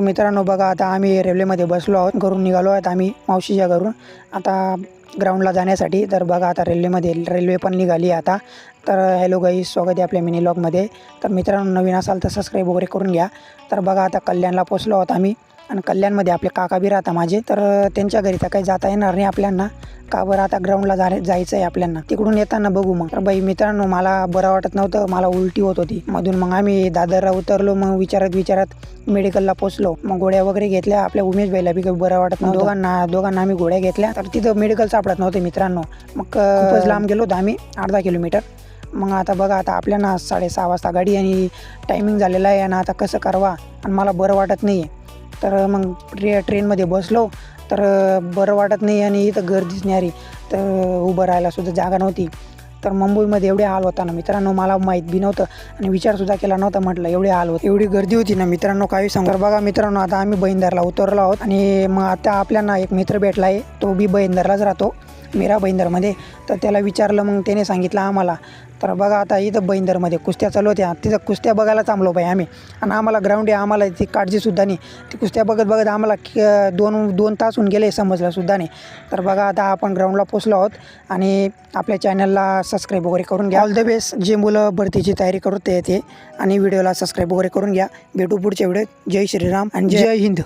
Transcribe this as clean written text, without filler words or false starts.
मित्रांनो बघा, आता आम्ही रेल्वेमध्ये बसलो आहोत. घरून निघालो आहोत आम्ही मावशीच्या घरून आता ग्राउंडला जाण्यासाठी. तर बघा आता रेल्वे पण निघाली आता. तर हॅलो गाईज, स्वागत आहे आपल्या मिनी व्लॉगमध्ये. तर मित्रांनो, नवीन असाल तर सबस्क्राईब वगैरे करून घ्या. तर बघा आता कल्याणला पोचलो आहोत आम्ही आणि कल्याणमध्ये आपले काका बी राहता माझे. तर त्यांच्या घरी तर काही जाता येणार नाही आपल्यांना, का बरं आता ग्राउंडला जायचं आहे आपल्यांना. तिकडून येताना बघू मग. तर बाई मित्रांनो, मला बरं वाटत नव्हतं, मला उलटी होत होती मधून. मग आम्ही दादरला उतरलो. मग विचारत मेडिकलला पोचलो. मग गोळ्या वगैरे घेतल्या. आपल्या उमेश भाईला बी काही बरं वाटत नव्हतं. दोघांना आम्ही गोळ्या घेतल्या. तर तिथं मेडिकल सापडत नव्हते मित्रांनो. मग खूपच लांब गेलो होतो आम्ही, अर्धा किलोमीटर. मग आता बघा, आता आपल्याला 6:30 वाजता गाडी आणि टायमिंग झालेला आहे आणि आता कसं करावा, आणि मला बरं वाटत नाही आहे. तर मग ट्रेनमध्ये बसलो. तर बरं वाटत नाही आणि इथं गर्दीच नाही. तर उभं राहायला सुद्धा जागा नव्हती. तर मुंबईमध्ये एवढे हाल होता ना मित्रांनो, मला माहीत बी नव्हतं आणि विचारसुद्धा केला नव्हता. म्हटलं एवढे हाल होते, एवढी गर्दी होती ना मित्रांनो, काही सांगू. तर बघा मित्रांनो, आता आम्ही बहिंदरला उतरलो आहोत आणि मग आता आपल्याला एक मित्र भेटला आहे. तो बी बहिंदरलाच राहतो, मीरा बहिंदरमध्ये. तर त्याला विचारलं, मग त्याने सांगितलं आम्हाला. तर बघा आता इथं बहिंदरमध्ये कुस्त्या चालू होत्या. तिथं कुस्त्या बघायला थांबलो बाई आम्ही. आणि आम्हाला ग्राउंड आहे, आम्हाला ती काळजीसुद्धा नाही. ती कुस्त्या बघत आम्हाला दोन तास होऊन गेले, समजलंसुद्धा नाही. तर बघा आता आपण ग्राउंडला पोचलो आहोत आणि आपल्या चॅनलला सबस्क्राईब वगैरे करून घ्या. All the best. जे मुलं भरतीची तयारी करत ते आणि व्हिडिओला सबस्क्राईब वगैरे करून घ्या. भेटू पुढच्या व्हिडिओत. जय श्रीराम आणि जय हिंद.